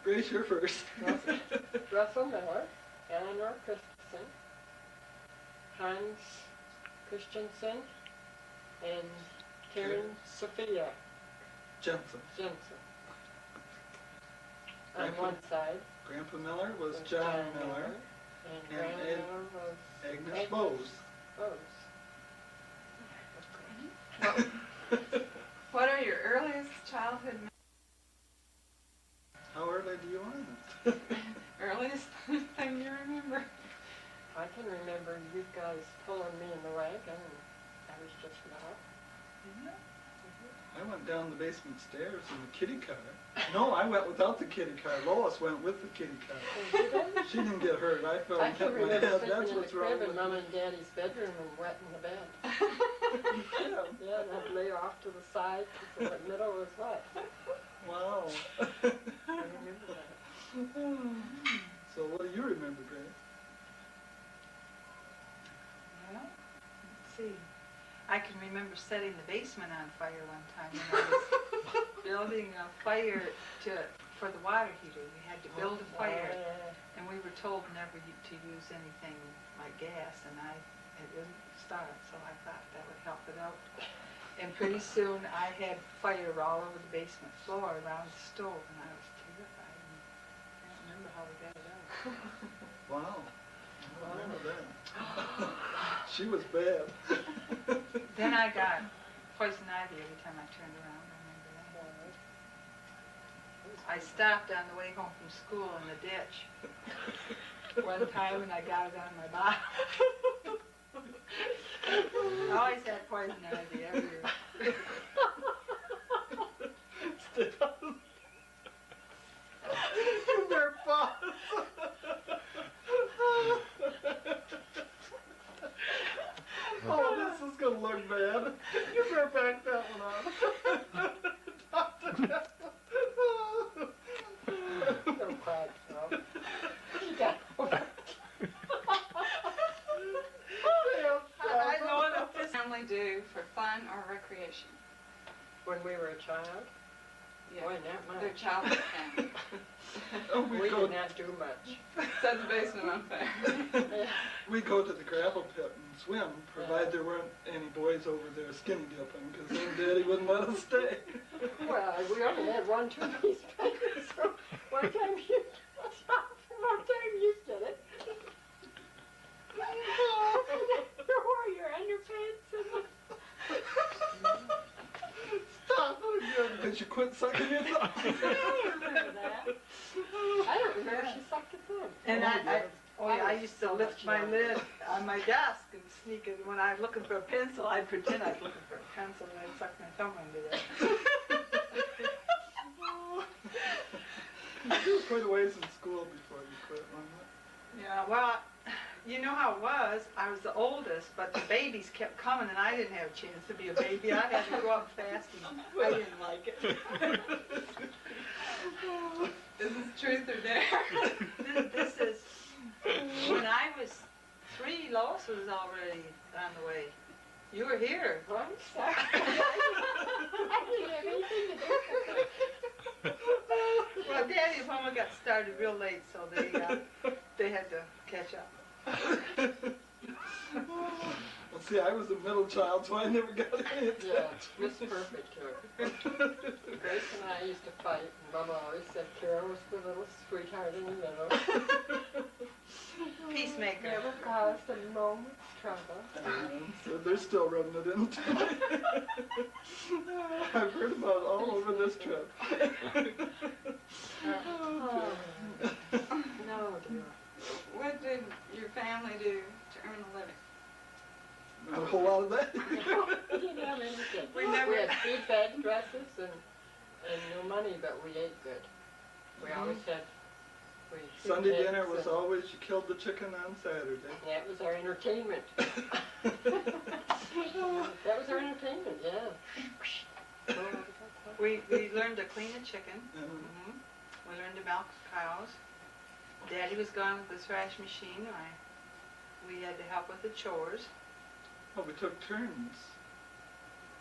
Grace, you're first. Russell Miller, Eleanor Christensen, Hans Christensen, and Karen Sophia Jensen. On one side. Grandpa Miller was John Miller. And Grandma Miller was Agnes Bose. What are your earliest childhood memories? How early do you want it? Earliest thing you remember? I can remember you guys pulling me in the wagon, and I was just about. I went down the basement stairs in the kitty car. No, I went without the kitty car. Lois went with the kitty car. She didn't get hurt. I fell and hit my head. That's what's wrong with me. Mom and Daddy's bedroom and wet in the bed. Yeah, and I'd lay off to the side because the middle was wet. Wow. I remember that. So what do you remember, Grace? Well, let's see. I can remember setting the basement on fire one time when I was building a fire for the water heater. We had to build a fire, and we were told never to use anything like gas, and it didn't start, so I thought that would help it out. And pretty soon I had fire all over the basement floor around the stove, and I was terrified. And I can't remember how we got it out. Wow. I don't remember that. She was bad. Then I got poison ivy every time I turned around. I remember that. I stopped on the way home from school in the ditch one time, and I got it on my bottom. I always had poison ivy everywhere. They're fun. Oh, this is gonna look bad. You better back that one up. Don't cry, Tom. You got over it. I know what this family do for fun or recreation. When we were a child? Yeah. Boy, not much. Their childhood family. We did not do much. Set the basement on fire. We go to the gravel pit and swim, provided there weren't any boys over there skinny dipping, because then Daddy wouldn't let us stay. Well, we only had 1 2-piece bed, so one time you did it. You wore your underpants and Stop! Because you quit sucking it up. I don't remember that. I don't remember she sucked it in. And I used to lift my lid on my desk and sneak in. When I was looking for a pencil, I'd pretend I was looking for a pencil and I'd suck my thumb under there. You were quite a ways in school before you quit, wasn't it? Yeah, well, you know how it was. I was the oldest, but the babies kept coming and I didn't have a chance to be a baby. I had to grow up fast and I didn't like it. Is this truth or dare? This is, when I was 3, Lois was already on the way. You were here. Oh, I'm sorry. I didn't have anything to do with it. Well, Daddy and Mama got started real late, so they had to catch up. Well, see, I was a middle child, so I never got any attention. Yeah, Miss Perfect too. Grace and I used to fight, and Mama always said Carol was the little sweetheart in the middle. Peacemaker. Never caused a moment's trouble. So they're still rubbing it into me. I've heard about it all over this trip. No, dear. What did your family do to earn a living? Not a whole lot of that. We didn't have anything. We never- We had 3 bed dresses and no money, but we ate good. We always had. Sunday dinner was always you killed the chicken on Saturday. That was our entertainment. That was our entertainment, yeah. We learned to clean a chicken. We learned to milk cows. Daddy was gone with the thrash machine. We had to help with the chores. Well, we took turns.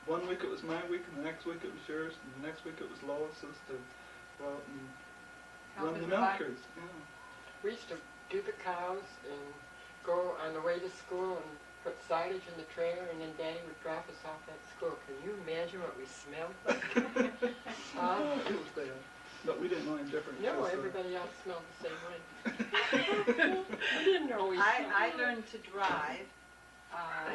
One week it was my week, and the next week it was yours, and the next week it was Lois's to go out and Help run the in the back. milkers, yeah. We used to do the cows and go on the way to school and put silage in the trailer, and then Daddy would drop us off at school. Can you imagine what we smelled like? It was bad, but we didn't know any different. No, 'cause, everybody else smelled the same way. We didn't know we smelled. I learned to drive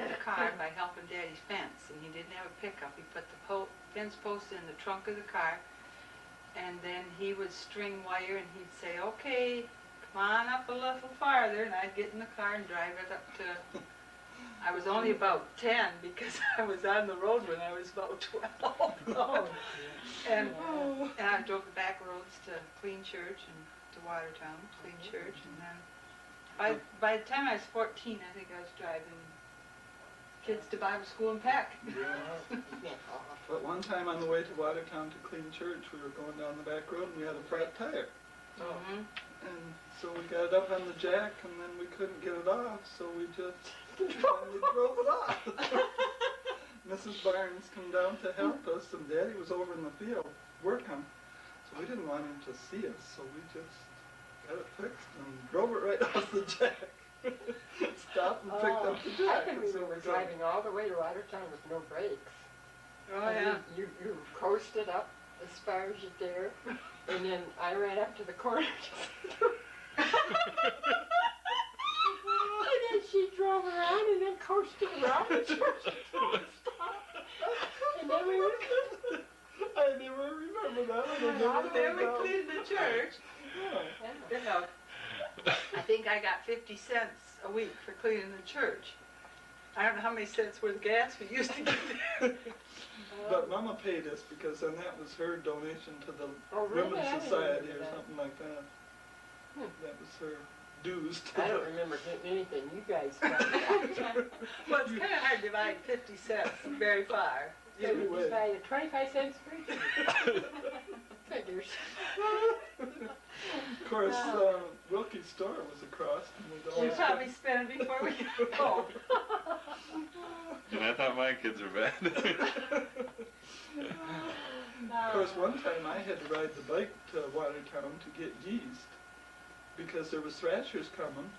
the car by helping Daddy fence, and he didn't have a pickup. He put the fence post in the trunk of the car, and then he would string wire, and he'd say, "Okay, come on up a little farther," and I'd get in the car and drive it up to. I was only about 10 because I was on the road when I was about 12. Oh, And I drove the back roads to Clean Church and to Watertown, Clean Church, and then by the time I was 14, I think I was driving kids to Bible school and Peck. Yeah. yeah. But one time on the way to Watertown to Clean Church, we were going down the back road and we had a flat tire. Mhm. And so we got it up on the jack and then we couldn't get it off, so we just finally drove it off. Mrs. Barnes come down to help us, and Daddy was over in the field working, so we didn't want him to see us, so we just got it fixed and drove it right off the jack. Stopped and picked up the I jack. can and so remember we driving all the way to Watertown with no brakes. Oh, And yeah. You coasted up as far as you dare, and then I ran up to the corner. And then she drove around and then coasted around the church until it stopped. And then we were I never remember that one. I never Then we wrote down. cleaned the church. Yeah. You know, I think I got 50 cents a week for cleaning the church. I don't know how many cents worth of gas we used to get there. But Mama paid us because then that was her donation to the Oh, really? I Women's didn't Society remember or that. something like that. Hmm. That was her dues to I don't the... remember getting anything. You guys got. Well, it's kind of hard to divide 50 cents very far. So You you would. buy 25 cents for each. Figures. Of course, Wilkie's store was across. And we'd You always probably spent it before we got home. And I thought my kids were bad. Of course, one time I had to ride the bike to Watertown to get yeast because there was thrashers coming,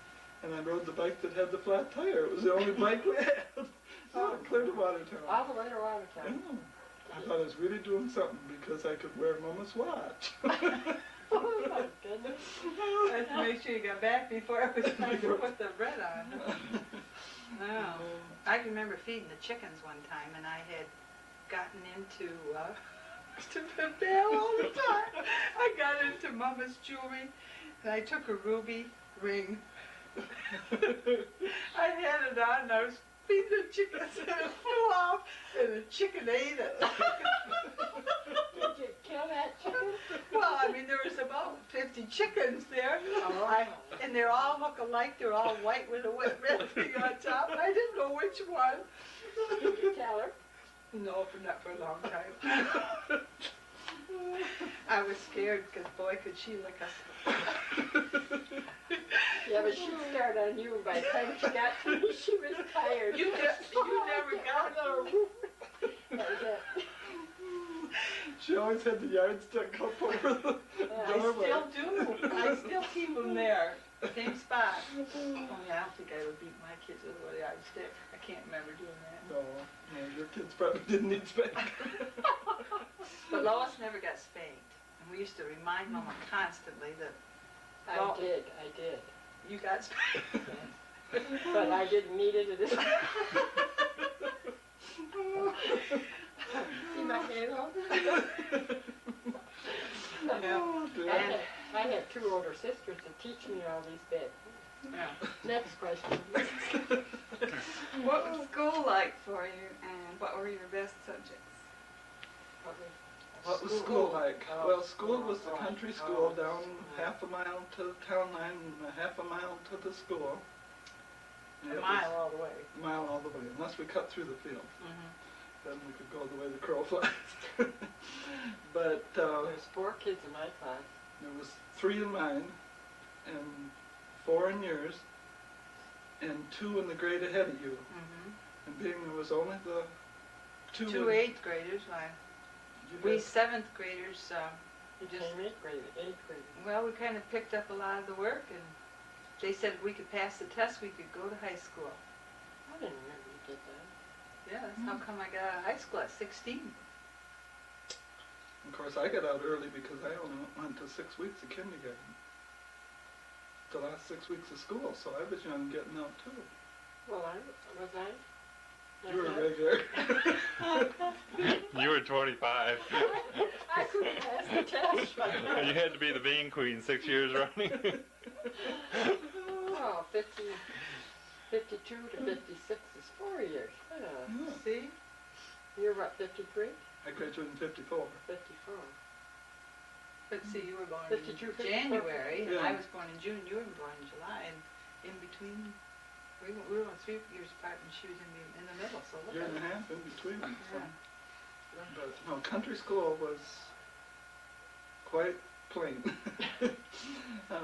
and I rode the bike that had the flat tire. It was the only bike we had. So clear to Watertown. All the way to Yeah. Watertown. I thought I was really doing something because I could wear Mama's watch. Oh my goodness. I had to make sure you got back before it was time to put the bread on. Oh. I remember feeding the chickens one time, and I had gotten into to the bell all the time. I got into Mama's jewelry, and I took a ruby ring. I had it on, and I was feeding the chickens, and it flew off, and the chicken ate it. Did you kill that chicken? Well, I mean, there was about 50 chickens there, Oh. and they're all look alike. They're all white with a wet red thing on top. I didn't know which one. Did you tell her? No, not for a long time. I was scared because boy, could she lick us. Yeah, but she started on you. By the time she got to me, she was tired. You never got it. That was it. She always had the yardstick up over the I doorway. still do. I still keep them there, same spot. Only I don't think I would beat my kids with a yardstick. I can't remember doing that. No, your kids probably didn't need spanking. But Lois never got spanked, and we used to remind Mama constantly that I did. you got spanked. But I didn't need it at this See my hand Oh, dear. I had two older sisters to teach me all these bits. Yeah. Next question. What was school like for you, and what were your best subjects? What was school like? Oh, Well, school was the oh, country school oh, down yeah. half a mile to the town line and a half a mile to the school. And A it mile all the way. was a mile all the way, unless we cut through the field. Mm-hmm. Then we could go the way the crow flies. But There's 4 kids in my class. there was 3 in mine, and 4 in yours, and 2 in the grade ahead of you. Mm-hmm. And being there was only the 2 Two in- 8th graders, you we had- 7th graders Became eighth grade. Well, we kind of picked up a lot of the work, and they said if we could pass the test, we could go to high school. I didn't remember you did that. Yeah, that's how come I got out of high school at 16. Of course, I got out early because I only went to 6 weeks of kindergarten. The last 6 weeks of school, so I was young getting out too. Well, was I? You were regular. You were 25. I couldn't pass the test. You had to be the bean queen 6 years running. Oh, 52 to 56 is 4 years. Yeah. Yeah. See? You're what, 53? I graduated in 54. 54. But see, you were born 52, in 54. January, and Yeah. I was born in June, you were born in July, and in between, we were 3 years apart, and she was in the middle, so look Year at and a it. half in between. So. Yeah. But no, country school was quite plain.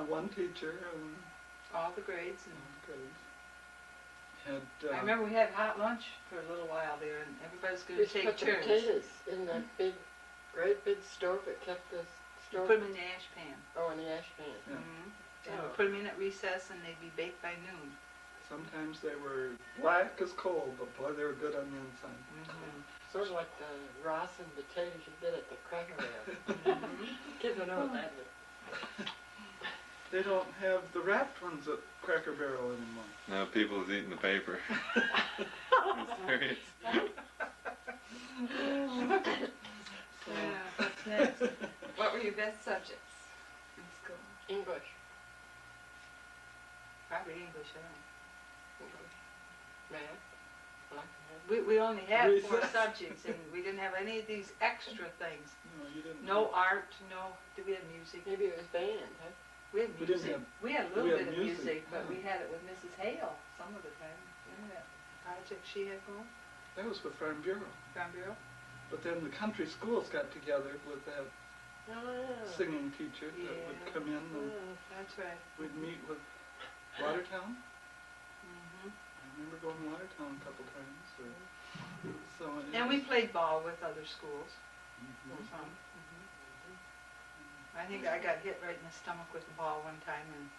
One teacher and All the grades, and grades. Had I remember we had hot lunch for a little while there, and everybody's We gonna used to take put the turns. potatoes in that great big stove that kept the You stove. put them in the ash pan. Oh, in the ash pan. Yeah. And Oh. put them in at recess, and they'd be baked by noon. sometimes they were black as coal, but boy, they were good on the inside. Sort of like the Ross and potatoes you did at the Cracker Barrel. Mm-hmm. Kids don't know what that is. They don't have the wrapped ones at Cracker Barrel anymore. Now people's eating the paper. I'm serious. Yeah, what's next? What were your best subjects in school? English. Probably English, I don't know. Math. Black math. We only had 4 Recess. subjects, and we didn't have any of these extra things. No, you didn't. No art, no, did we have music? Maybe it was band, huh? We had We didn't music. have- We had a little we had bit of music, music, but yeah. we had it with Mrs. Hale some of the time. Remember that project she had going, That was with Farm Bureau. Farm Bureau? But then the country schools got together with that Oh, yeah. singing teacher that would Yeah. come in and That's right. we'd meet with Watertown. Mhm. I remember going to Watertown a couple times. So it And we was- played ball with other schools, Mhm. some. I think I got hit right in the stomach with the ball one time, and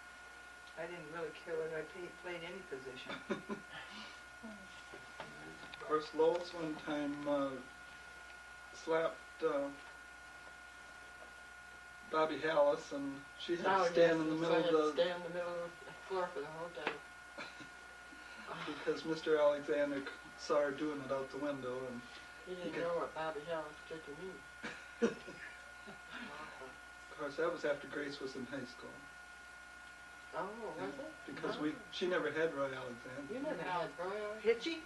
I didn't really care whether I played any position. Of course, Lois one time slapped Bobby Hallis, and she had Oh, to stand yes, in the so middle I had to of the stand in the middle of the floor for the whole day. because Mr. Alexander saw her doing it out the window, and He didn't Okay. know what Bobby Hallis did to me. of course that was after Grace was in high school. Oh, was it? Because Oh. she never had Roy Alexander. You never had Roy. Hitchy?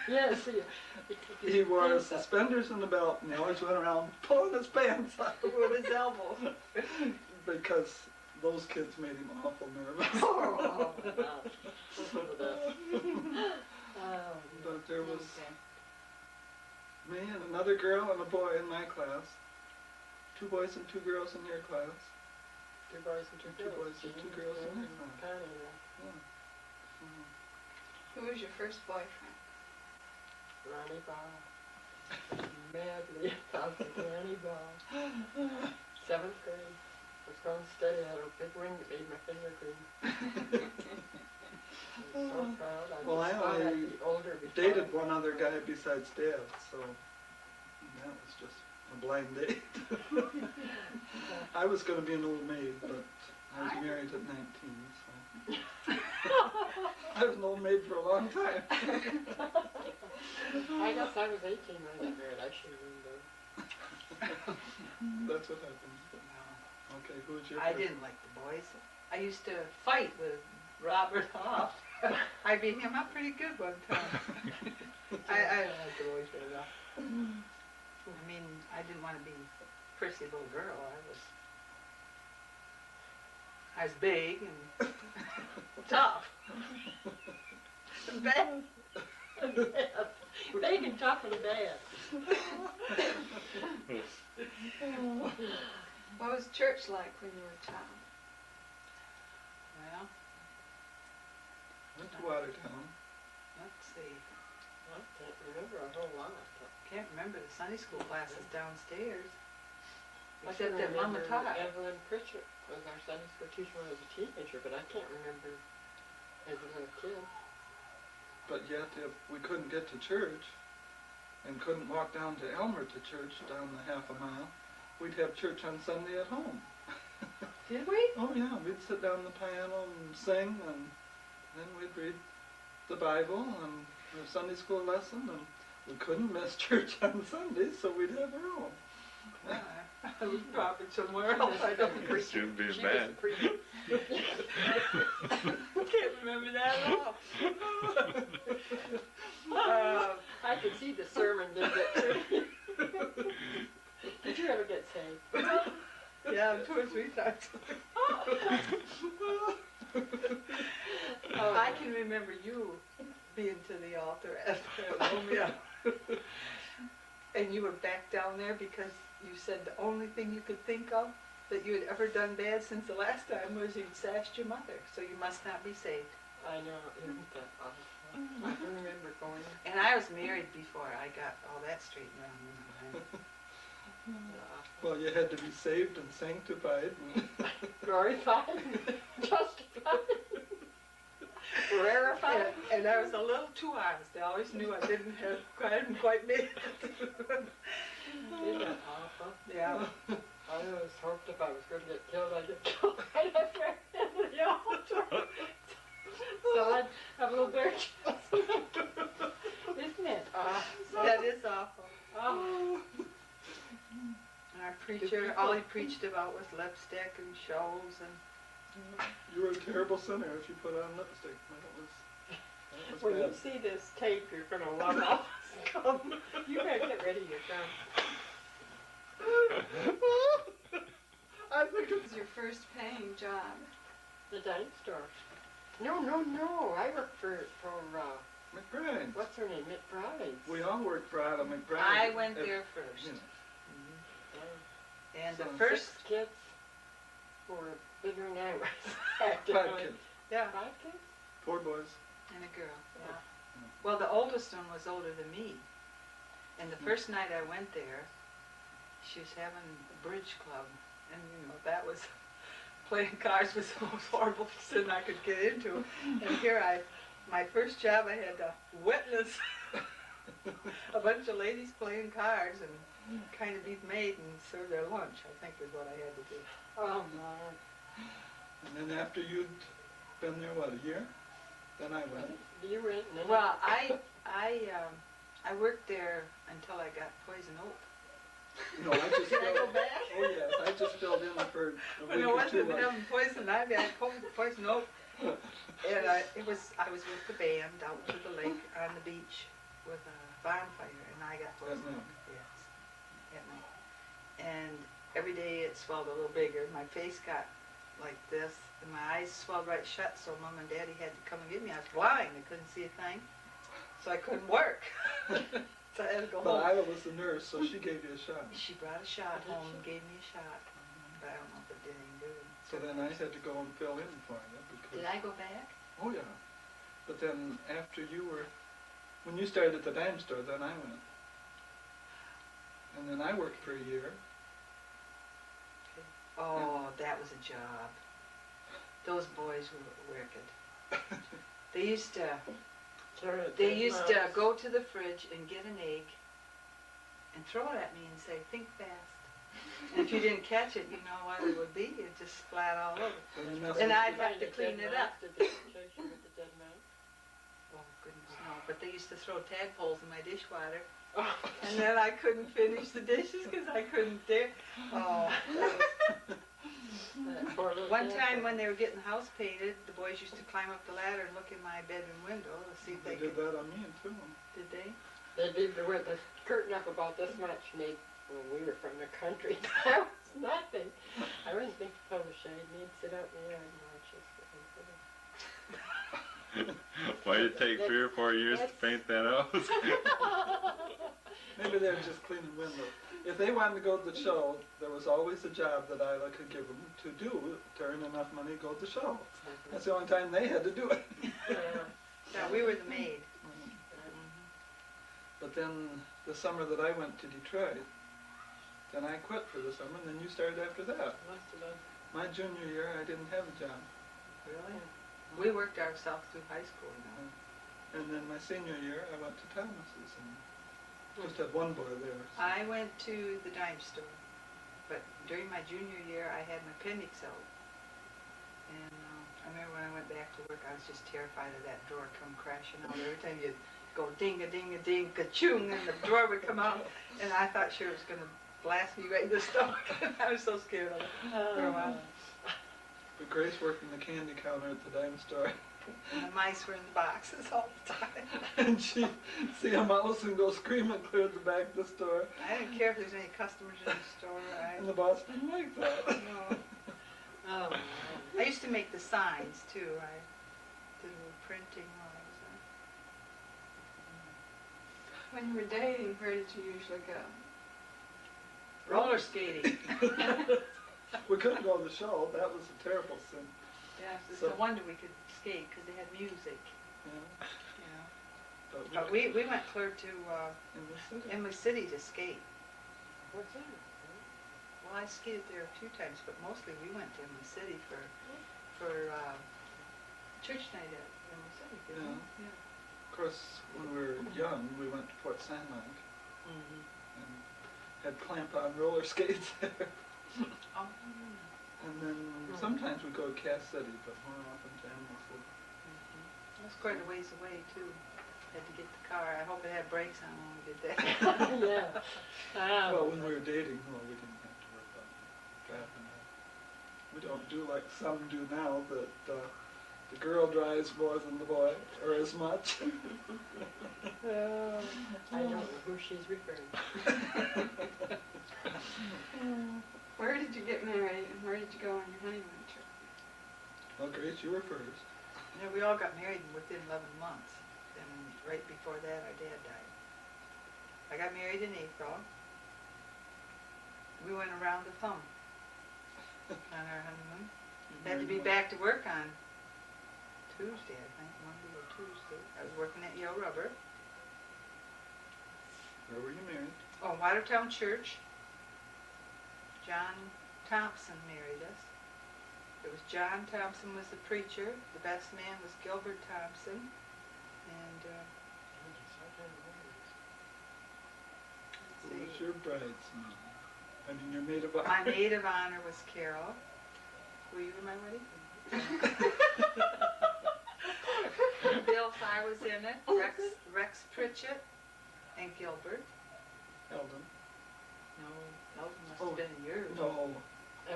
Yes, He wore suspenders and a belt, and he always went around pulling his pants up With his elbows. because those kids made him awful nervous. Oh, my God. Listen to this. Oh, But there was Okay. me and another girl and a boy in my class. 2 boys and 2 girls in your class. 2 boys and 2 Two girls. boys and 2 girls in their class. Connie, Yeah. Who was your first boyfriend? Ronnie Ball. Madly about the Ronnie Ball. 7th grade. I was going steady. I had a big ring that made my finger green. I was so proud. Well, I just thought I'd only be older before Dated one other guy besides Dad, so that was just a blind date. I was going to be an old maid, but I was married at 19, so I was an old maid for a long time. I guess I was 18 when I got married. I should have known better. That's what happens. Okay, who was your I first? didn't like the boys. I used to fight with Robert Hoff. I beat him up pretty good one time. I like the boys very well. I mean, I didn't want to be a prissy little girl. I was big and tough. Bad. Big and tough and bad. What was church like when you were a child? Well, Went to Watertown. let's see. I can't remember a whole lot. Can't remember the Sunday school classes downstairs. I Except can that Mama remember taught. Evelyn Pritchett was our Sunday school teacher when I was a teenager, but I can't remember as a little kid. But yet, if we couldn't get to church and couldn't walk down to Elmer to church down the half a mile, we'd have church on Sunday at home. Did we? Oh yeah, we'd sit down the piano and sing, and then we'd read the Bible and have Sunday school lesson, and we couldn't miss church on Sunday, so we'd have our own. I was probably somewhere else. I don't It shouldn't be She bad. was pretty. can't remember that at all. I could see the sermon did that through you. Did you ever get saved? Yeah, 2 or 3 times. Oh, I can remember you being to the altar at home, yeah. And you were back down there because you said the only thing you could think of that you had ever done bad since the last time was you'd sashed your mother, so you must not be saved. I know, isn't that awful? I can remember going. And I was married before I got all that straightened out. Well, you had to be saved and sanctified. And Glorified, justified, rarefied. And I was a little too honest. I always knew I hadn't quite made it. Isn't that awful? Yeah. I always hoped if I was going to get killed, I'd get killed right up there in the altar. So I'd have a little better chance. Isn't it? That is awful. Oh. And our preacher, all he preached about was lipstick and shows and you were a terrible sinner if you put on lipstick. That was When you bad. see this tape, you're going to love all this gum. You better get rid of your gum. I think What was your first paying job? The dime store. No. I worked for McBride's. what's her name, McBride's. We all worked for Ada McBride. I went At- there first. you know, And the So first, 6 kids who were bigger than I was. 5 kids, yeah, 5 kids? 4 boys. and a girl, yeah. Well, the oldest one was older than me. And the first night I went there, she was having a bridge club. And, that was, playing cards was the most horrible sin I could get into. And here my first job, I had to witness a bunch of ladies playing cards and kind of be maid and serve their lunch, I think is what I had to do. Oh, my. And then after you'd been there, what, a year? Then I went. You went and then Well, I worked there until I got poison oak. No, I just Can I filled, go back? oh yes, I just filled in for a When week I or wasn't 2. having poison ivy, I had poison oak. And I was with the band out to the lake on the beach with a bonfire, and I got poison At night. oak. Yes, at night. And every day it swelled a little bigger. My face got like this, and my eyes swelled right shut. So Mom and Daddy had to come and get me. I was blind; I couldn't see a thing, so I couldn't work. So I had to go But home. Ida was the nurse, so she gave you a shot. She brought a shot Did home, she? and gave me a shot, but I don't know if it did any good. So then I had to go and fill in for you because. Did I go back? Oh yeah. But then after when you started at the dime store, then I went. And then I worked for a year. Oh, that was a job. Those boys were wicked. They used to go to the fridge and get an egg and throw it at me and say, "Think fast." And if you didn't catch it, you know what it would be. It'd just splat all over. And I'd have to clean it up. Did they chase you with the dead mouse? Oh, goodness, no. But they used to throw tadpoles in my dishwater. Oh. And then I couldn't finish the dishes because I couldn't dare. Oh, That poor little one kid. time when they were getting the house painted, the boys used to climb up the ladder and look in my bedroom window to see if They they did could. that on me too. Did they? They did with the curtain up about this much made when we were from the country. That was nothing. I wouldn't think to pull the shade. They'd sit out in the yard and watch us. Why did it take 3 or 4 years to paint that house? Maybe they were just cleaning windows. If they wanted to go to the show, there was always a job that Ida could give them to do to earn enough money to go to the show. That's the only time they had to do it. Yeah, we were the maid. But then the summer that I went to Detroit, Then I quit for the summer, and then you started after that. Must have been. My junior year, I didn't have a job. Really? We worked ourselves through high school, you know. And then my senior year, I went to Thomas's and just had one boy there. So. I went to the dime store, but during my junior year, I had my appendix out. And I remember when I went back to work, I was just terrified of that drawer come crashing out. Every time you'd go ding-a-ding-a-ding, ka-choong, and the drawer would come out, and I thought sure it was going to blast me right in the stomach. I was so scared of it for a while. But Grace worked in the candy counter at the dime store. And the mice were in the boxes all the time. And she'd see a mouse and go scream and clear the back of the store. I didn't care if there's any customers in the store. And the boss didn't like that. No. Oh, I used to make the signs too. I did a little printing while I was there. When you were dating, where did you usually go? Roller skating. We couldn't go to the show. That was a terrible sin. Yeah, it's So- no wonder we could skate because they had music, Yeah. you know. But But we went clear to in the city. Emily City to skate. what's that? Well, I skated there a few times, but mostly we went to Emily City for church night at Emily City. didn't we? Yeah. Of course, when we were young, we went to Port Sandlak Mm-hmm. and had clamp-on roller skates there. Oh. And then sometimes we'd go to Cass City, but more often to Emily City. Mm-hmm. That's quite a ways away too. Had to get the car. I hope it had brakes on when we did that. Yeah. Well, when we were dating, well, we didn't have to worry about driving that. We don't do like some do now, that the girl drives more than the boy, or as much. I don't know who she's referring to. Where did you get married and where did you go on your honeymoon trip? Well, Grace, you were first. Yeah, we all got married within 11 months. And right before that, our dad died. I got married in April. We went around the thumb on our honeymoon. Had to be back to work on Tuesday, I think, Monday or Tuesday. I was working at Yale Rubber. Where were you married? Oh, Watertown Church. John Thompson married us. It was John Thompson was the preacher. The best man was Gilbert Thompson. And Who let's was see. your bridesmaid? I mean, your maid of honor. My maid of honor was Carol. Were you in my wedding? Bill Fye was in it. Rex Pritchett and Gilbert. Eldon. No, Eldon must Oh, have been yours. No.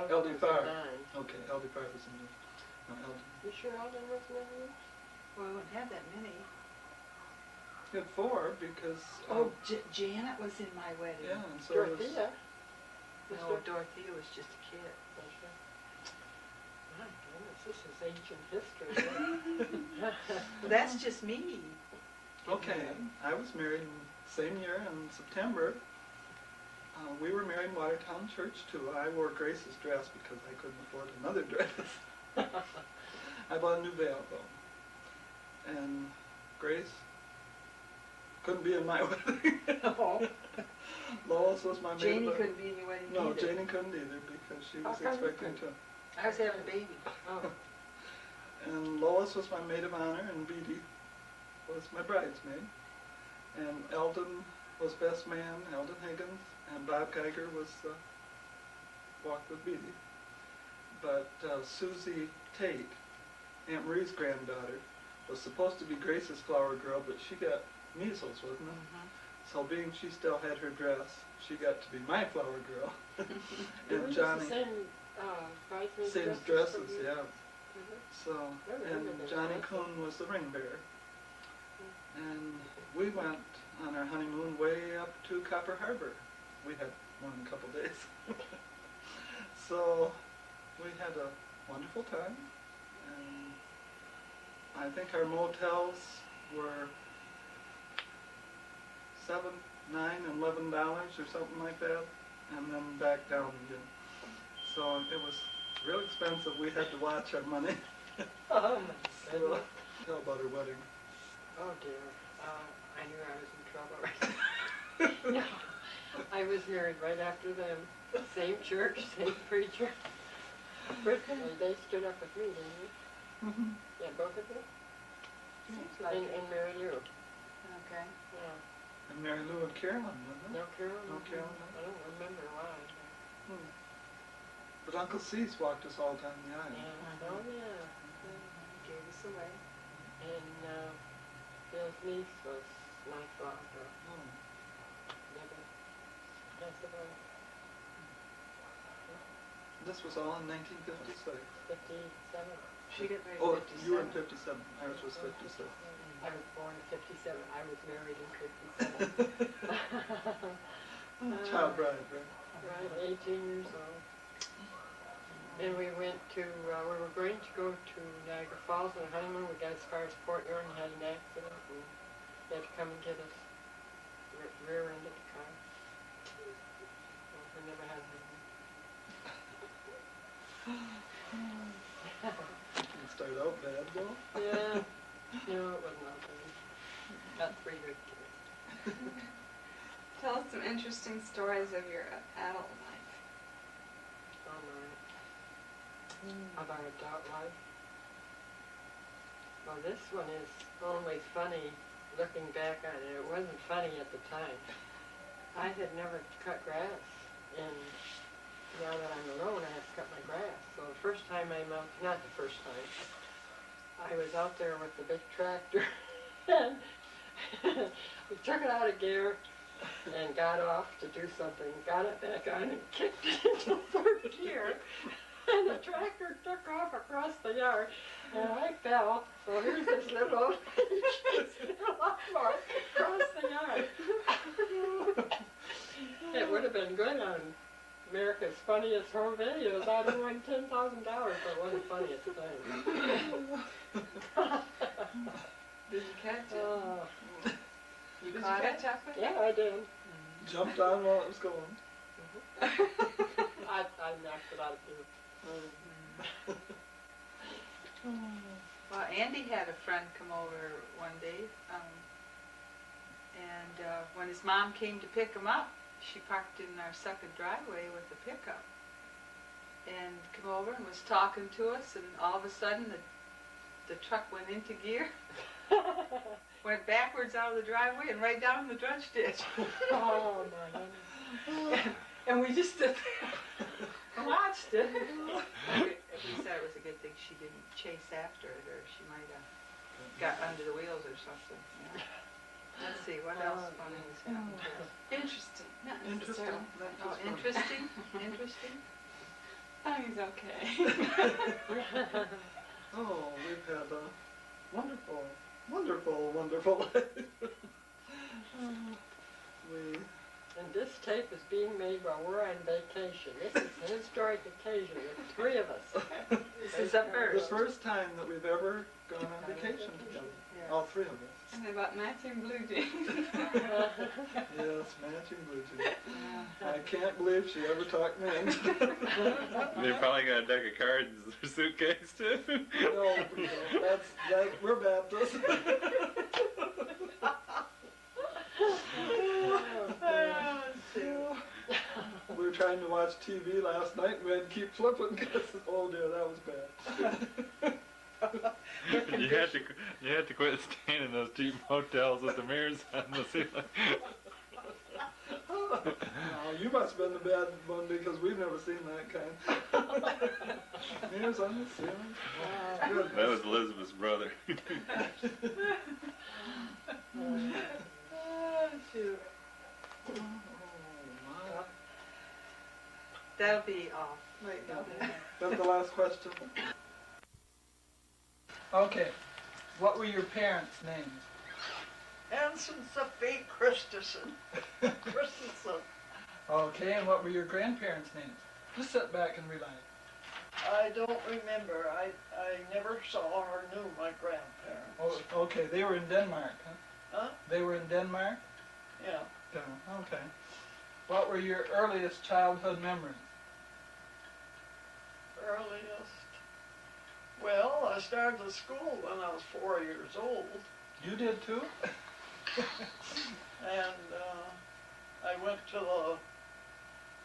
Eldon was Farr. 9. Okay, Eldon Farr was in there. No, Eldon. You sure Eldon was 9 years? Well, we wouldn't have that many. You had 4 because. Janet was in my wedding. Yeah, and so was. Dorothea. No, Dorothea was just a kid. My goodness, this is ancient history. That's just me. Okay, I was married in same year in September. We were married in Watertown Church too. I wore Grace's dress because I couldn't afford another dress. I bought a new veil though. And Grace couldn't be in my wedding. Oh. Lois was my maid. Janie of- couldn't be in your wedding No, either. Janie couldn't either because she How was come you expecting to. I was having a baby. Oh, And Lois was my maid of honor, and Beatty was my bridesmaid. And Eldon was best man, Eldon Higgins, and Bob Geiger was walked with Beatty. But Susie Tate, Aunt Marie's granddaughter, was supposed to be Grace's flower girl, but she got measles, wasn't it? Mm-hmm. So being she still had her dress, she got to be my flower girl. They were And just Johnny, the same bridesmaids same dresses dresses, for you? yeah. Mhm. So, I remember and that Johnny dress. Coon was the ring bearer. And we went on our honeymoon way up to Copper Harbor. We had one in a couple days. So we had a wonderful time. And I think our motels were $7, $9, and $11 or something like that, and then back down again. So it was real expensive. We had to watch our money. Oh, my So, goodness. tell about our wedding. Oh, dear. I knew I was in trouble right I was married right after them. Same church, same preacher. They stood up with me, didn't they? Mhm. Yeah, both of them? Seems like it. And Mary Lou. Okay. Yeah. And Mary Lou and Carolyn, wasn't it? No, Carol? No, Carol, no. I don't remember why. Hmm. But Uncle Cease walked us all down the aisle. Yeah. Oh, yeah. Gave us away. And Bill's niece was my father. Oh. Never passed away. This was all in 1956. 57. She got married Oh, in you were in 57. 57. Ours was 56. I was born in 57. I was married in 57. Child bride, right? Right, 18 years old. And we went to, we were going to go to Niagara Falls on a honeymoon. We got as far as Fort York and had an accident, and they had to come and get us. Rear-ended the car. Well, we never had It started out bad, though. yeah. No, it was not bad. Got 3 good kids. Tell us some interesting stories of your adult life. Oh my. Of our adult life. Well, this one is only funny looking back on it. It wasn't funny at the time. I had never cut grass, and now that I'm alone, I have to cut my grass. So the first time I'm out, not the first time, I was out there with the big tractor, and we took it out of gear and got off to do something, got it back on and kicked it into third gear, and the tractor took off across the yard, and I fell. So here's this little lawnmower across the yard. It would have been good on America's Funniest Home Videos. I'd have won $10,000, but it wasn't funny at the time. Did you catch it? Oh, Did you caught catch up with it? yeah, I did. Jumped on while it was going. I knocked it out of you. Well, Andy had a friend come over one day, and when his mom came to pick him up, she parked in our second driveway with the pickup, and come over and was talking to us, and all of a sudden the truck went into gear, went backwards out of the driveway and right down the dredge ditch. Oh my goodness. And we just stood there and watched it. We said it was a good thing she didn't chase after it, or she might have got under the wheels or something. Yeah. Let's see, what else funny has happened to us? Interesting. Not Interesting. necessarily. Oh, interesting, interesting. Oh, he's okay. Oh, we've had a wonderful, wonderful, wonderful life. We And this tape is being made while we're on vacation. This is an historic occasion with 3 of us. This is a the first. first time that we've ever gone on vacation together. Yeah. All 3 of us. And about matching blue jeans. Yes, matching blue jeans. I can't believe she ever talked me into They probably got a deck of cards in their suitcase too. No, we don't. We're Baptist. We were trying to watch TV last night and we had to keep flipping because, oh dear, that was bad. You had to quit staying in those cheap motels with the mirrors on the ceiling. No, you must have been the bad one because we've never seen that kind. Mirrors on the ceiling. Goodness. That was Elizabeth's brother. Shoot. Oh, my. That'll be all. Wait, no. That's the last question. Okay, what were your parents' names? Anson Sophie Christensen. Christensen. Okay, and what were your grandparents' names? Just sit back and relax. I don't remember. I never saw or knew my grandparents. Oh, okay, they were in Denmark, huh? Huh? They were in Denmark? Yeah. Yeah, okay. What were your earliest childhood memories? Earliest. Well, I started to school when I was 4 years old. You did too? And I went to the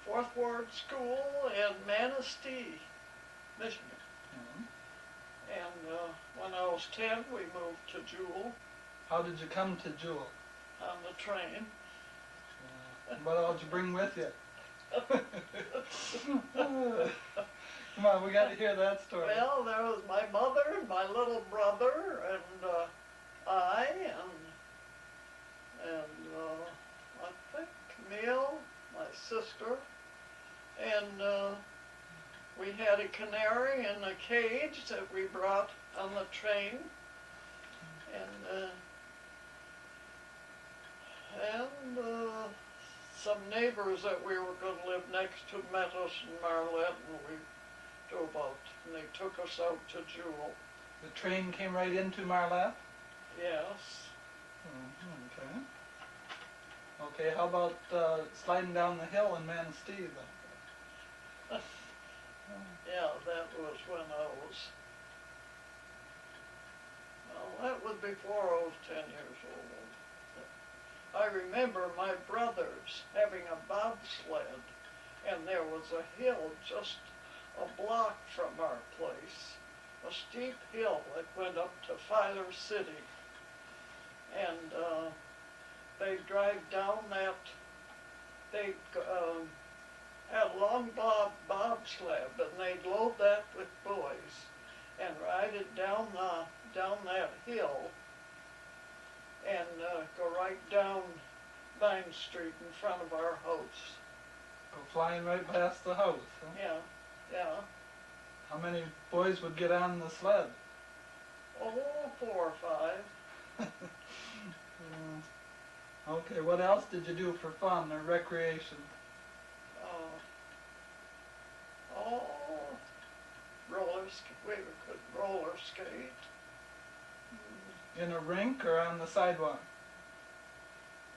Fourth Ward School in Manistee, Michigan. And when I was 10, we moved to Jewel How did you come to Jewel? on the train. What all did you bring with you? Come on, we got to hear that story. Well, there was my mother and my little brother and I and I think Camille, my sister, and we had a canary in a cage that we brought on the train, and some neighbors that we were going to live next to met us in Marlette, and we drove out, and they took us out to Jewel. The train came right into Marlette? Yes. Okay. Okay, how about sliding down the hill in Manistee then? Yeah, that was when I was, well, that was before I was 10 years old. I remember my brothers having a bobsled, and there was a hill just a block from our place, a steep hill that went up to Filer City. And they'd drive down that, they had a long bobsled, and they'd load that with boys and ride it down that hill and go right down Vine Street in front of our house. Go flying right past the house, huh? Yeah, yeah. How many boys would get on the sled? Oh, 4 or 5. Okay, what else did you do for fun or recreation? We could roller skate. In a rink or on the sidewalk?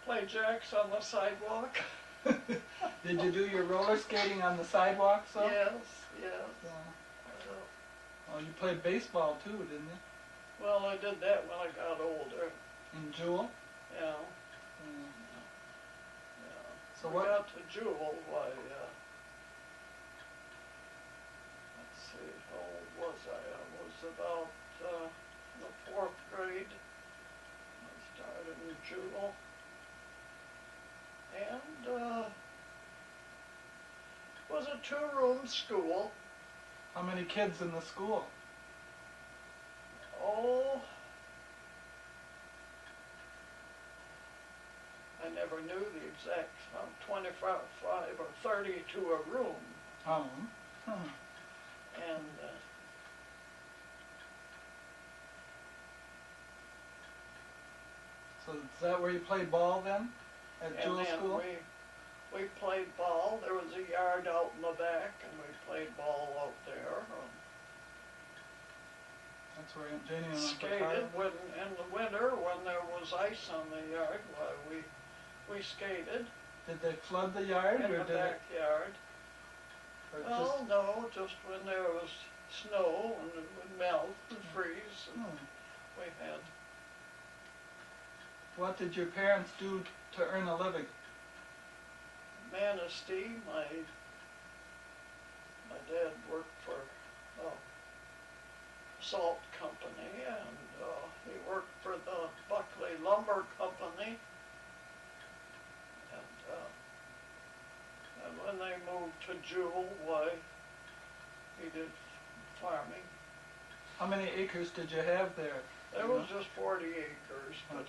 Play jacks on the sidewalk. Did you do your roller skating on the sidewalk, so? Yes, yes. Oh, you played baseball too, didn't you? Well, I did that when I got older. In Jewel? Yeah. Mm. Yeah. So we what? got to Jewel, let's see, how old was I? I was about in the 4th grade. I started in Jewel. And it was a 2-room school. How many kids in the school? Oh, I never knew the exact amount, 25 or 30 to a room. Oh. Hmm. And So is that where you played ball then? At and Jewel then School? we played ball. There was a yard out in the back, and we played ball out there. That's where Aunt Janie and Uncle Skated Carl. when, in the winter when there was ice on the yard. Why we skated Did they flood the yard in or the did it? backyard. Or Oh just, no, just when there was snow and it would melt and freeze. And Hmm. we had What did your parents do to earn a living? Manistee. My dad worked for salt company, and he worked for the Buckley Lumber Company. And when they moved to Jewel, why, he did farming. How many acres did you have there? There was just 40 acres, but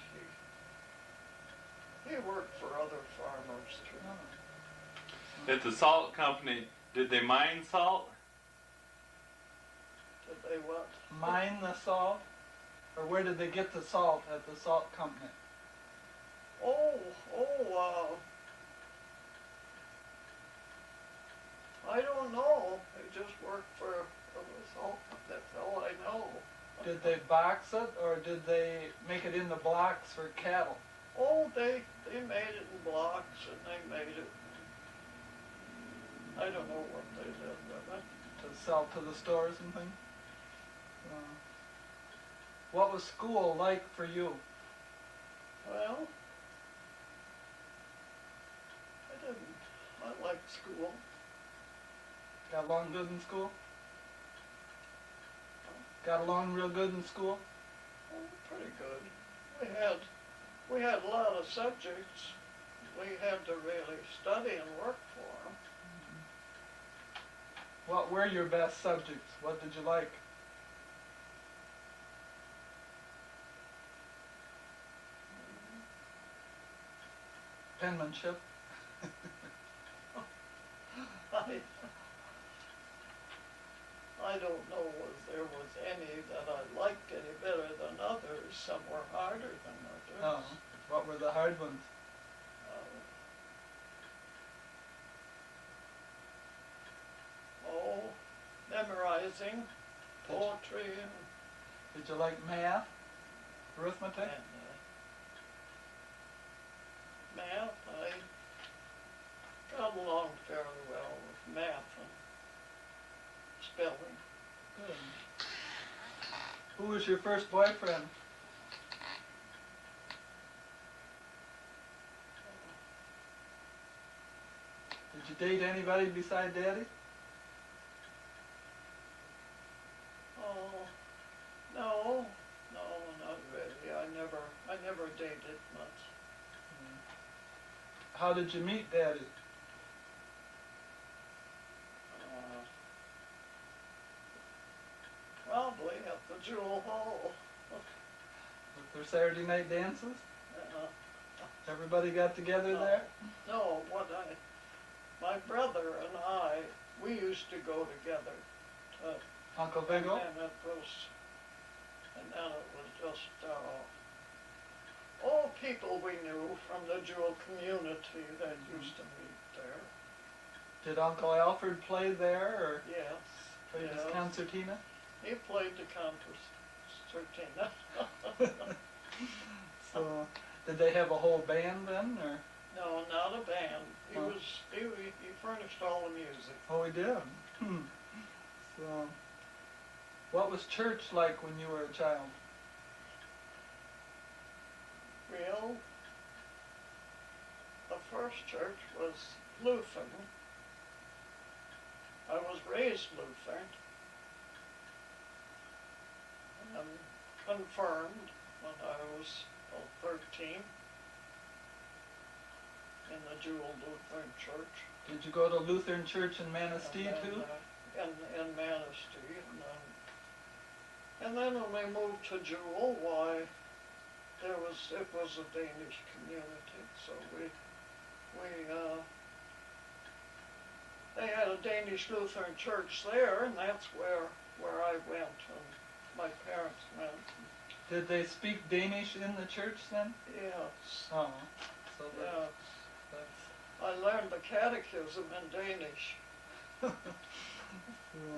he worked for other farmers too. At the salt company, did they mine salt? Did they what? Mine the salt? Or where did they get the salt at the salt company? I don't know. They just worked for the salt. That's all I know. Did they box it or did they make it into blocks for cattle? Oh, they made it in blocks, and they made it. I don't know what they did with it. To sell to the stores and things? What was school like for you? Well, I liked school. Got along good in school? Got along real good in school? Oh, pretty good. We had a lot of subjects. We had to really study and work for them. What were your best subjects? What did you like? Penmanship. I don't know if there was any that I liked any better than others. Some were harder than Oh, others. what were the hard ones? Oh, memorizing, poetry, and Did you like math? Arithmetic? math. I got along fairly well with math and spelling. Good. Who was your first boyfriend? Did you date anybody beside Daddy? Oh, no, not really. I never dated much. How did you meet Daddy? Probably at the Jewel Hall. With their Saturday night dances? Uh, Everybody got together there? No, my brother and I, we used to go together. Uncle Viggo? And then it was just, all people we knew from the Jewel community that used to meet there. Did Uncle Alfred play there or Yes. play his yes. concertina? He played the concertina. So, did they have a whole band then, or? No, not a band. Oh. He furnished all the music. Oh, he did? So, what was church like when you were a child? Well, the first church was Lutheran. I was raised Lutheran. And confirmed when I was 13 in the Jewel Lutheran Church. Did you go to Lutheran Church in Manistee And too? then, in Manistee, and then when we moved to Jewel, why, it was a Danish community, so they had a Danish Lutheran church there, and that's where I went, and my parents went. Did they speak Danish in the church then? Yes, Oh, so yes. that's I learned the catechism in Danish.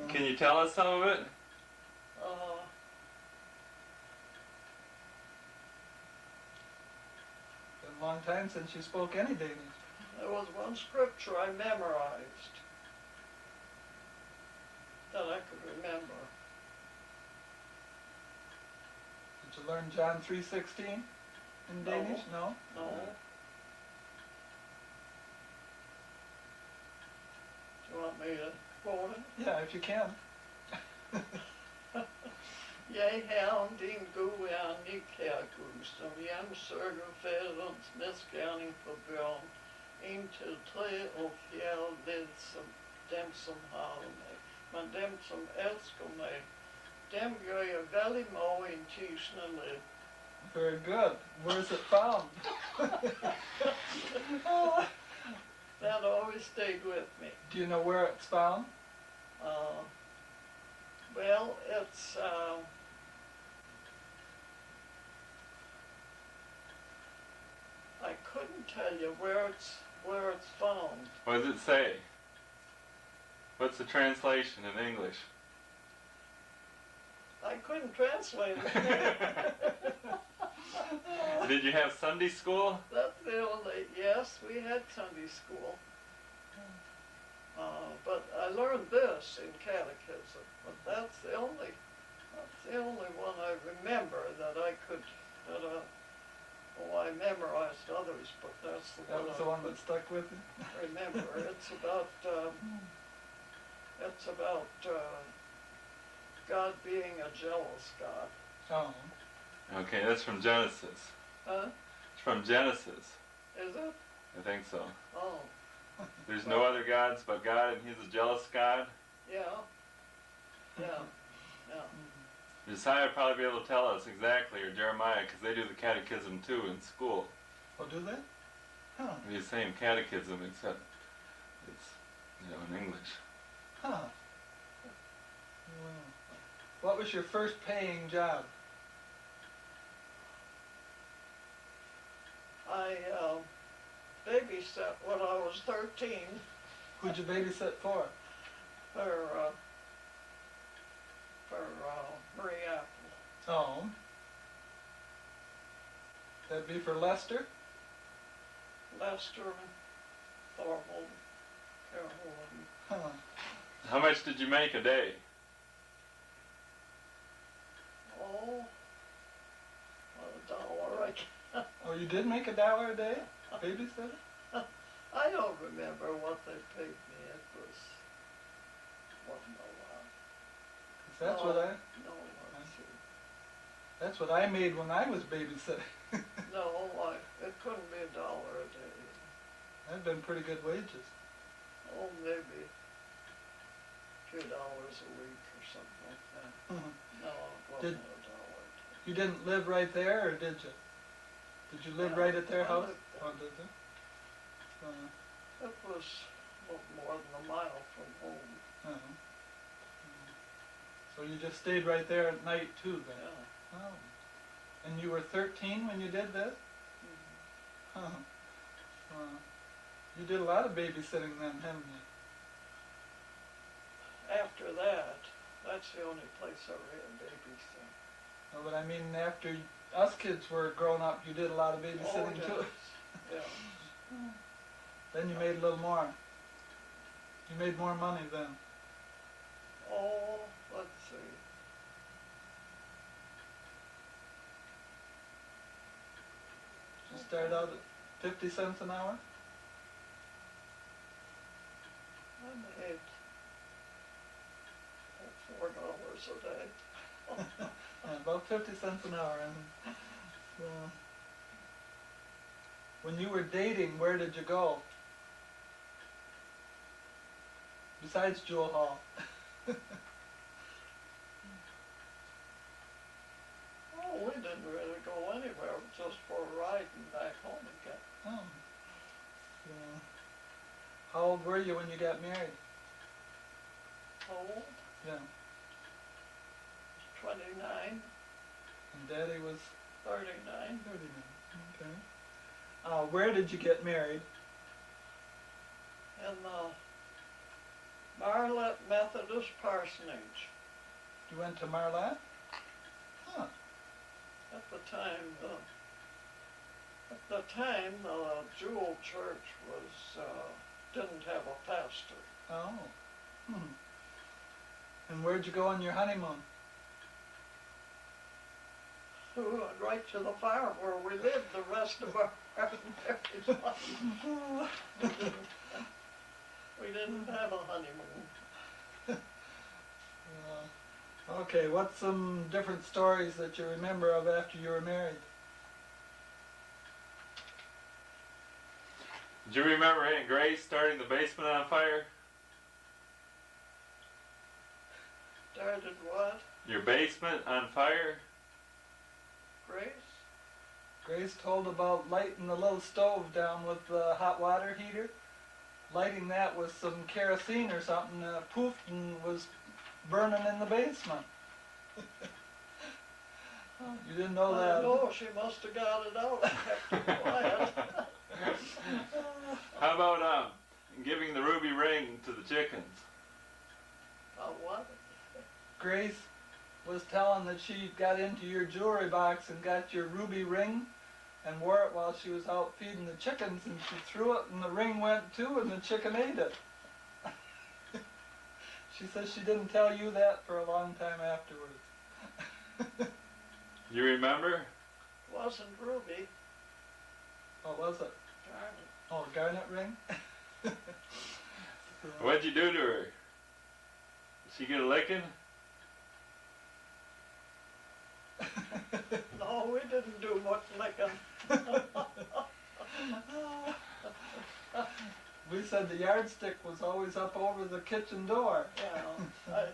Can you tell us some of it? been a long time since you spoke any Danish. There was one scripture I memorized that I could remember. Did you learn John 3:16 in No. Danish? No? No. Do you want me to quote it? Yeah, if you can. Jeg har din gode er ikke kære Gud, som hjemsøger fædrens misgerning for børn, indtil 3 og 4 ved som dem, som har mig. Men dem, som elsker mig, dem gør jeg vel imod en tusinde liv. Very good. Where's it found? That always stayed with me. Do you know where it's found? Well, it's, I couldn't tell you where it's found. What does it say? What's the translation in English? I couldn't translate it. Did you have Sunday school? That's the only, yes, we had Sunday school. But I learned this in catechism, but that's the only one I remember that I could, I memorized others stories, but that's the That one was the one that stuck with you? I remember. It's about God being a jealous God. Oh, Okay, that's from Genesis. Huh? It's from Genesis. Is it? I think so. Oh, There's no other gods but God, and He's a jealous God. yeah. Yeah. Yeah. Josiah would probably be able to tell us exactly, or Jeremiah, because they do the catechism too in school. oh, do they? Huh, It'd be the same catechism, except it's, in English. huh. Wow. What was your first paying job? I babysat when I was 13 Who'd you babysit for? for Marie Apple. Oh. That'd be for Lester? Lester, Thorvald, Carolyn. Huh. How much did you make a day? Oh, $1. Oh, you did make $1 a day? Babysitter? I don't remember what they paid me. It wasn't a lot. 'Cause that's No. what No, let's see. that's what I made when I was babysitting. No, it couldn't be $1 a day. That'd been pretty good wages. Oh, maybe $2 a week or something like that. Mhm. No, it wasn't $1 a day. You didn't live right there, or did you? Did you live Yeah, right at their I house? lived there. Oh, did you? It was a little more than a mile from home. Uh-huh. So you just stayed right there at night too, then? Yeah. Oh. And you were 13 when you did this? Mhm. Huh. You did a lot of babysitting then, haven't you? After that, that's the only place I really babysat. No, but I mean, after us kids were grown up, you did a lot of babysitting Oh, too. yes. Then you made a little more. You made more money then. Oh, let's see. You started out at 50 cents an hour? I made $4 a day. Yeah, about 50 cents an hour. And when you were dating, where did you go? Besides Jewel Hall. Oh, we didn't really go anywhere, just for a ride and back home again. Oh. Yeah. How old were you when you got married? Old, Yeah. 29, And Daddy was 39. 39. Okay. Where did you get married? In the Marlette Methodist Parsonage. You went to Marlatt? Huh. At the time, the Jewel Church didn't have a pastor. Oh. Hmm. And where'd you go on your honeymoon? We went right to the farm where we lived the rest of our marriage life. We didn't have a honeymoon. Okay, what's some different stories that you remember of after you were married? Did you remember Aunt Grace starting the basement on fire? Started what? Your basement on fire? Grace? Grace told about lighting the little stove down with the hot water heater. Lighting that with some kerosene or something, poofed and was burning in the basement. You didn't know that? No, she must have got it out and kept it quiet. How about giving the ruby ring to the chickens? What? Grace was telling that she got into your jewelry box and got your ruby ring and wore it while she was out feeding the chickens, and she threw it and the ring went too and the chicken ate it. She says she didn't tell you that for a long time afterwards. You remember? Wasn't Ruby. What was it? Garnet. Oh, garnet ring? What'd you do to her? Did she get a licking? No, we didn't do much licking. We said the yardstick was always up over the kitchen door. Yeah, I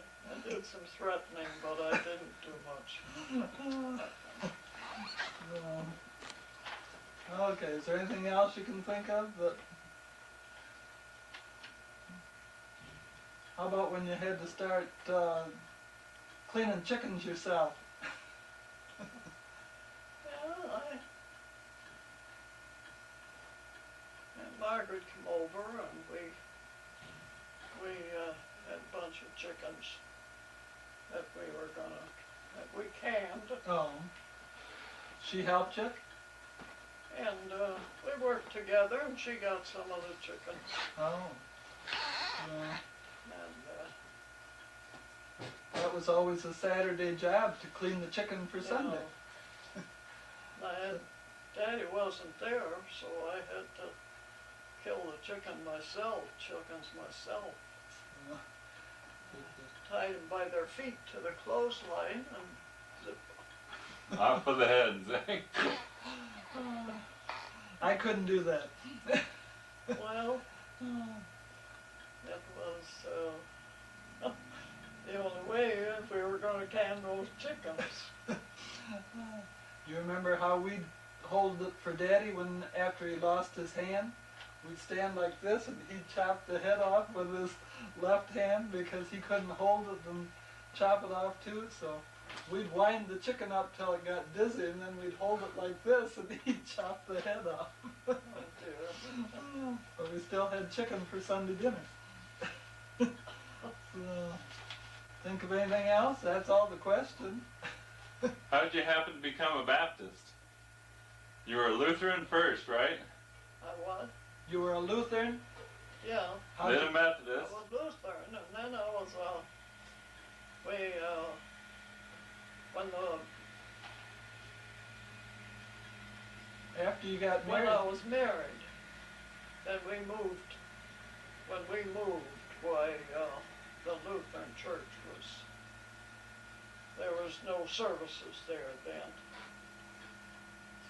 did some threatening, but I didn't do much. Okay, is there anything else you can think of that? How about when you had to start cleaning chickens yourself? Yeah, and Margaret came over and we had a bunch of chickens that we canned, Oh. She helped you? and we worked together and she got some of the chickens. Oh. Yeah. And That was always a Saturday job, to clean the chicken for Sunday. Daddy wasn't there, so I had to kill the chickens myself. Tied them by their feet to the clothesline and zip. Off with the heads, eh? I couldn't do that. Well, that was the only way if we were going to can those chickens. You remember how we'd hold it for Daddy when after he lost his hand? We'd stand like this and he'd chop the head off with his left hand because he couldn't hold it and chop it off too. So we'd wind the chicken up till it got dizzy and then we'd hold it like this and he'd chop the head off. Oh dear. But we still had chicken for Sunday dinner. Think of anything else? That's all the question. How'd you happen to become a Baptist? You were a Lutheran first, right? I was? You were a Lutheran? Yeah. How'd Then you- a I Methodist. was Lutheran, and then I was, After you got when married? I was married, then when we moved, the Lutheran church there was no services there then.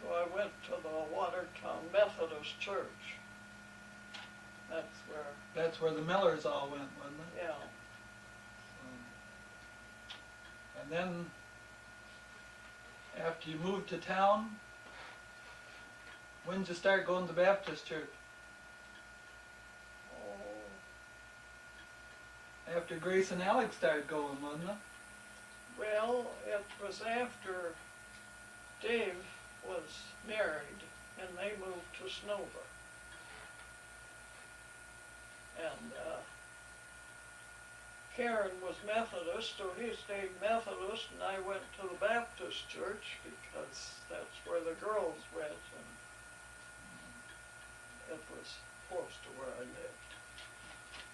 So I went to the Watertown Methodist Church. That's where the Millers all went, wasn't it? Yeah, And then, after you moved to town, when did you start going to Baptist church? oh, After Grace and Alex started going, wasn't it? well, it was after Dave was married and they moved to Snover. And Karen was Methodist, so he stayed Methodist, and I went to the Baptist church because that's where the girls went, and it was close to where I lived.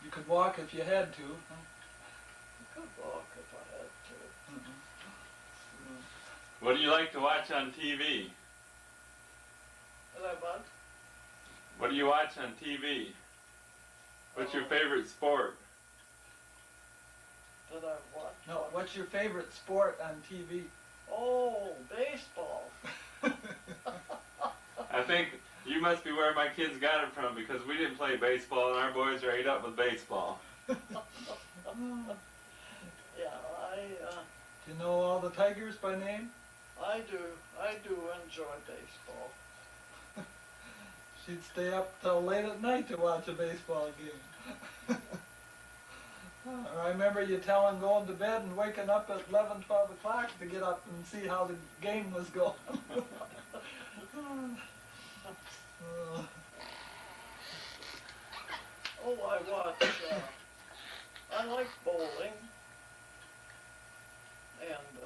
You could walk if you had to. Huh? I could walk if I had to. What do you like to watch on TV? Did I what? What do you watch on TV? What's your favorite sport? Did I what? No, what's your favorite sport on TV? Oh, baseball. I think you must be where my kids got it from because we didn't play baseball and our boys are ate up with baseball. Yeah, Do you know all the Tigers by name? I do enjoy baseball. She'd stay up till late at night to watch a baseball game. I remember you telling going to bed and waking up at 11, 12 o'clock to get up and see how the game was going. Oh, I like bowling, and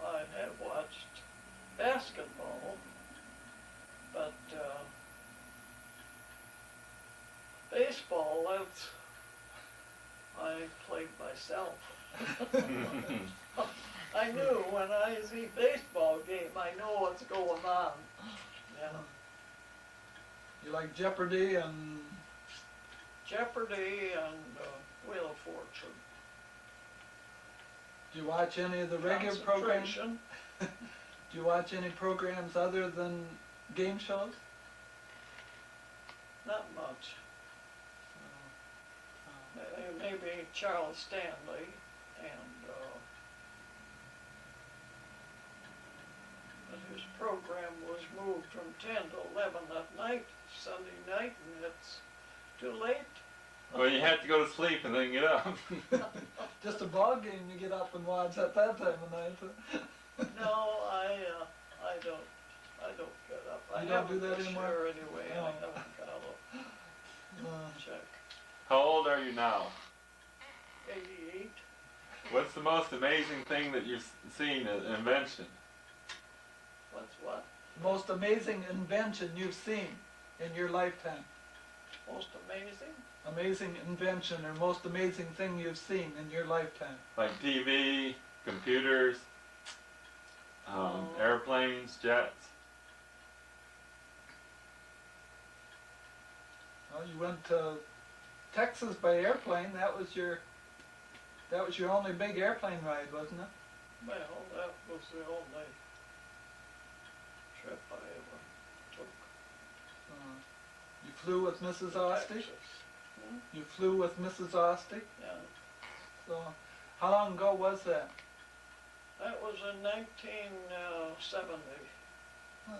I have watched basketball, but baseball, I played myself. I knew when I see baseball game, I know what's going on. Yeah. You like Jeopardy and Jeopardy and Wheel of Fortune. do you watch any of the regular programs? Concentration. Do you watch any programs other than game shows? Not much. Maybe Charles Stanley and but his program was moved from 10 to 11 at night, Sunday night, and it's too late. Well, you had to go to sleep and then get up. Just a ball game you get up and watch at that time of night. No, I don't get up. I You don't do haven't that this anymore? year anyway. Oh. I haven't got a check. How old are you now? 88. What's the most amazing thing that you've seen, an invention? What's what? Most amazing invention you've seen in your lifetime. Most amazing? Amazing invention or most amazing thing you've seen in your lifetime. Like TV, computers, airplanes, jets. Well, you went to Texas by airplane. That was your only big airplane ride, wasn't it? Well, that was the only trip I ever took. You flew with Mrs. to Ostick? Texas. Hmm? You flew with Mrs. Ostick? Yeah. So, how long ago was that? That was in 1970. Oh.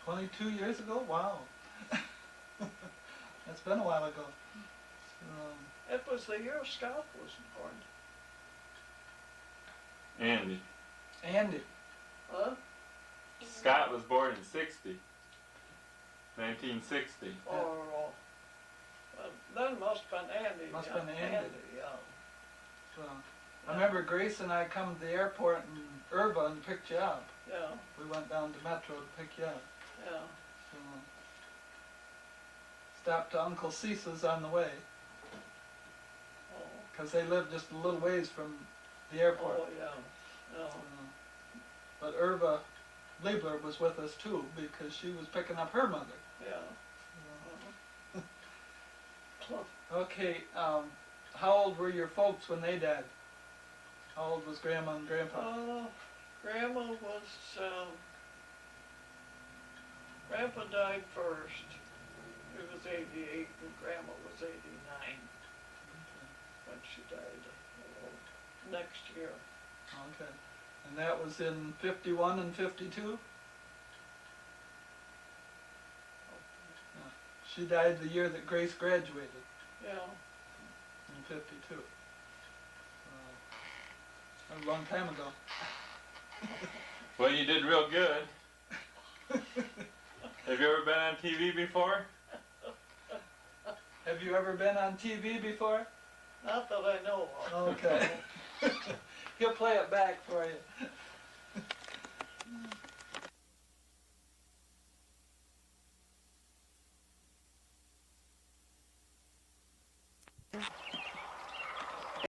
22 years ago? Wow. That's been a while ago. It was the year Scott was born. Andy. Andy. Huh? Scott was born in 1960. Or, that must have been Andy. Must yeah. have been Andy. Yeah. So, I remember Grace and I come to the airport in Irva and picked you up. Yeah, We went down to Metro to pick you up. yeah. So, stopped to Uncle Cease's on the way, Oh, because they lived just a little ways from the airport. oh yeah. Yeah. But Irva Liebler was with us too, because she was picking up her mother. Yeah. Okay, how old were your folks when they died? How old was Grandma and Grandpa? Grandma was, Grandpa died first. He was 88 and Grandma was 89 when she died next year. Okay, and that was in 51 and 52? She died the year that Grace graduated, Yeah, in 52. A long time ago. Well, you did real good. Have you ever been on TV before? Have you ever been on TV before? not that I know of. Okay. He'll play it back for you.